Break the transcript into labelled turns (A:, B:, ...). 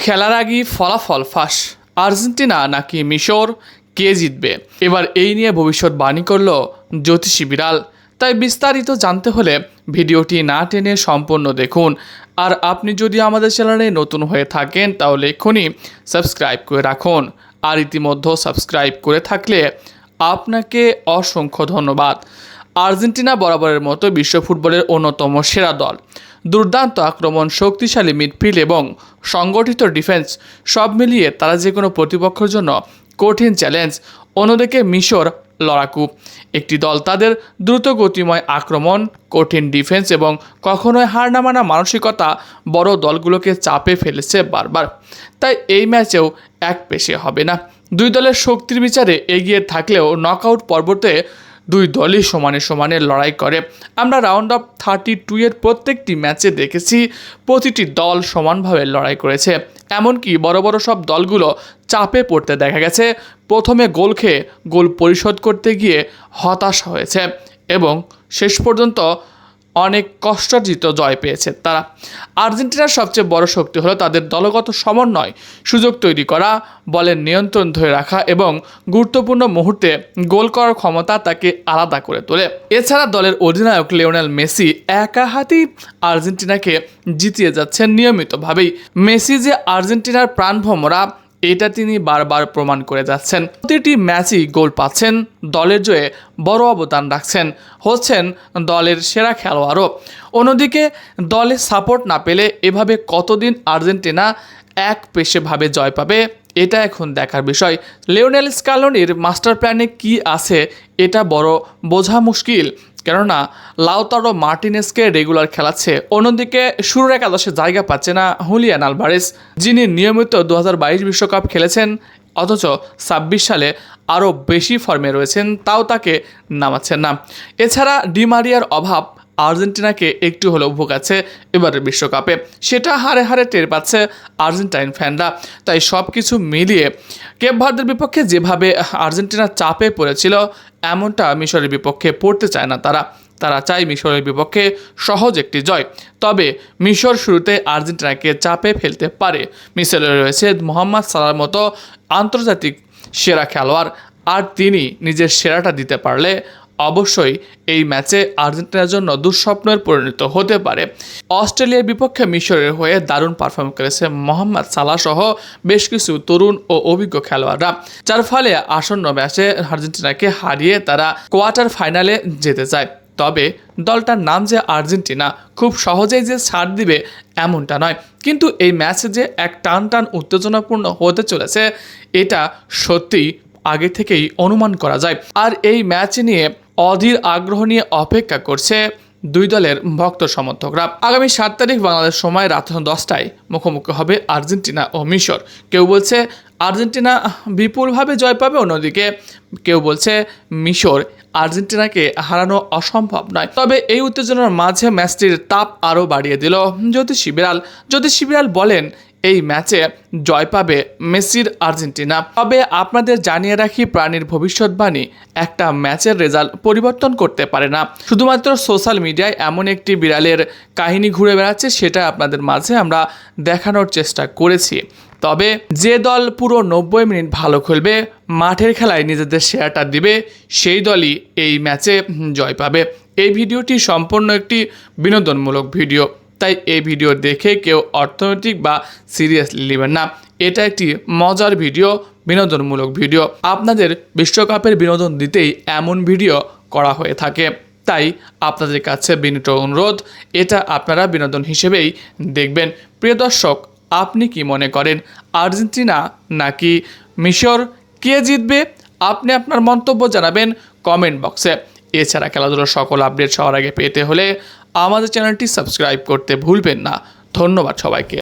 A: খেলার আগেই ফলাফল ফাঁস, আর্জেন্টিনা নাকি মিশর, কে জিতবে? এবার এই নিয়ে ভবিষ্যৎবাণী করল জ্যোতিষী বিড়াল। তাই বিস্তারিত জানতে হলে ভিডিওটি না টেনে সম্পূর্ণ দেখুন। আর আপনি যদি আমাদের চ্যানেলে নতুন হয়ে থাকেন তাহলে এক্ষুনি সাবস্ক্রাইব করে রাখুন। আর ইতিমধ্যে সাবস্ক্রাইব করে থাকলে আপনাকে অসংখ্য ধন্যবাদ। আর্জেন্টিনা বরাবরের মতো বিশ্ব ফুটবলের অন্যতম সেরা দল। দুর্দান্ত আক্রমণ, শক্তিশালী মিডফিল্ড এবং সংগঠিত ডিফেন্স সব মিলিয়ে তারা যে কোনো প্রতিপক্ষের জন্য কঠিন চ্যালেঞ্জ। অন্যদিকে মিশর লড়াকু একটি দল। তাদের দ্রুত গতিময় আক্রমণ, কঠিন ডিফেন্স এবং কখনোই হার না মানা মানসিকতা বড় দলগুলোকে চাপে ফেলেছে বারবার। তাই এই ম্যাচেও এক পেশে হবে না। দুই দলের শক্তির বিচারে এগিয়ে থাকলেও নকআউট পর্বতে দুই দলই সমানে সমানে লড়াই করে। আমরা রাউন্ড অফ 32 এর প্রত্যেকটি ম্যাচে দেখেছি প্রতিটি দল সমানভাবে লড়াই করেছে। এমনকি বড় বড় সব দলগুলো চাপে পড়তে দেখা গেছে। প্রথমে গোল খেয়ে গোল পরিশোধ করতে গিয়ে হতাশা হয়েছে এবং শেষ পর্যন্ত অনেক কষ্টার্জিত জয় পেয়েছে তারা। আর্জেন্টিনার সবচেয়ে বড় শক্তি হলো তাদের দলগত সমন্বয়, সুযোগ তৈরি করা, বলের নিয়ন্ত্রণ ধরে রাখা এবং গুরুত্বপূর্ণ মুহূর্তে গোল করার ক্ষমতা তাকে আলাদা করে তোলে। এছাড়া দলের অধিনায়ক লিওনেল মেসি একা হাতেই আর্জেন্টিনাকে জিতিয়ে যাচ্ছেন নিয়মিতভাবেই। মেসি যে আর্জেন্টিনার প্রাণভোমরা এটা তিনি বারবার প্রমাণ করে যাচ্ছেন। প্রতিটি ম্যাচই গোল পাচ্ছেন, দলের জয়ে বড় অবদান রাখছেন, হচ্ছেন দলের সেরা খেলোয়াড়ও। অন্যদিকে দলে সাপোর্ট না পেলে এভাবে কতদিন আর্জেন্টিনা এক পেশেভাবে জয় পাবে এটা এখন দেখার বিষয়। লিওনেল স্ক্যালোনির মাস্টার প্ল্যানে কি আছে এটা বড় বোঝা মুশকিল, কেননা লাউতারো মার্টিনেজকে রেগুলার খেলাচ্ছে। অন্যদিকে শুরুর একাদশে জায়গা পাচ্ছে না হুলিয়ান আলভারেজ, যিনি নিয়মিত 2022 বিশ্বকাপ খেলেছেন, অথচ 26 সালে আরও বেশি ফর্মে রয়েছেন, তাও তাকে নামাচ্ছেন না। এছাড়া ডি মারিয়ার অভাব আর্জেন্টিনাকে একটু হলেও ভোগাচ্ছে এবারের বিশ্বকাপে, সেটা হারে হারে টের পাচ্ছে আর্জেন্টাইন ফ্যানরা। তাই সব কিছু মিলিয়ে কেপ ভার্দের বিপক্ষে যেভাবে আর্জেন্টিনা চাপে পড়েছিল এমনটা মিশরের বিপক্ষে পড়তে চায় না তারা চায় মিশরের বিপক্ষে সহজ একটি জয়। তবে মিশর শুরুতে আর্জেন্টিনাকে চাপে ফেলতে পারে। মিশরে রয়েছে মোহাম্মদ সালাহর মতো আন্তর্জাতিক সেরা খেলোয়াড়, আর তিনি নিজের সেরাটা দিতে পারলে অবশ্যই এই ম্যাচে আর্জেন্টিনার জন্য দুঃস্বপ্নের পরিণত হতে পারে। অস্ট্রেলিয়ার বিপক্ষে মিশরের হয়ে দারুণ পারফর্ম করেছে মোহাম্মদ সালাহ সহ বেশ কিছু তরুণ ও অভিজ্ঞ খেলোয়াড়রা, যার ফলে আসন্ন ম্যাচে আর্জেন্টিনাকে হারিয়ে তারা কোয়ার্টার ফাইনালে যেতে চায়। তবে দলটার নাম যে আর্জেন্টিনা, খুব সহজেই যে ছাড় দিবে এমনটা নয়। কিন্তু এই ম্যাচে যে এক টান উত্তেজনাপূর্ণ হতে চলেছে এটা সত্যিই আগে থেকেই অনুমান করা যায়। আর এই ম্যাচ নিয়ে অধীর আগ্রহ নিয়ে অপেক্ষা করছে দুই দলের ভক্ত সমর্থকরা। আগামী 7 তারিখ বাংলাদেশ সময় রাত 10টায় মুখোমুখি হবে আর্জেন্টিনা ও মিশর। কেউ বলছে আর্জেন্টিনা বিপুলভাবে জয় পাবে, অন্যদিকে কেউ বলছে মিশর আর্জেন্টিনাকে হারানো অসম্ভব নয়। তবে এই উত্তেজনার মাঝে ম্যাচটির তাপ আরও বাড়িয়ে দিল জ্যোতিষী বিড়াল বলেন এই ম্যাচে জয় পাবে মেসির আর্জেন্টিনা। তবে আপনাদের জানিয়ে রাখি, প্রাণীর ভবিষ্যৎবাণী একটা ম্যাচের রেজাল্ট পরিবর্তন করতে পারে না। শুধুমাত্র সোশ্যাল মিডিয়ায় এমন একটি বিড়ালের কাহিনী ঘুরে বেড়াচ্ছে, সেটা আপনাদের মাঝে আমরা দেখানোর চেষ্টা করেছি। তবে যে দল পুরো 90 মিনিট ভালো খেলবে, মাঠের খেলায় নিজেদের সেরাটা দিবে, সেই দলই এই ম্যাচে জয় পাবে। এই ভিডিওটি সম্পূর্ণ একটি বিনোদনমূলক ভিডিও, তাই এই ভিডিও দেখে কেউ অর্থনৈতিক বা সিরিয়াসলি নেবেন না। এটা একটি মজার ভিডিও, বিনোদনমূলক ভিডিও। আপনাদের বিশ্বকাপের বিনোদন দিতেই এমন ভিডিও করা হয়ে থাকে, তাই আপনাদের কাছে বিনীত অনুরোধ, এটা আপনারা বিনোদন হিসেবেই দেখবেন। প্রিয় দর্শক, আপনি কি মনে করেন আর্জেন্টিনা নাকি মিশর, কে জিতবে? আপনি আপনার মন্তব্য জানাবেন কমেন্ট বক্সে। এছাড়া খেলাধুলার সকল আপডেট সবার আগে পেতে হলে আমাদের চ্যানেলটি সাবস্ক্রাইব করতে ভুলবেন না। ধন্যবাদ সবাইকে।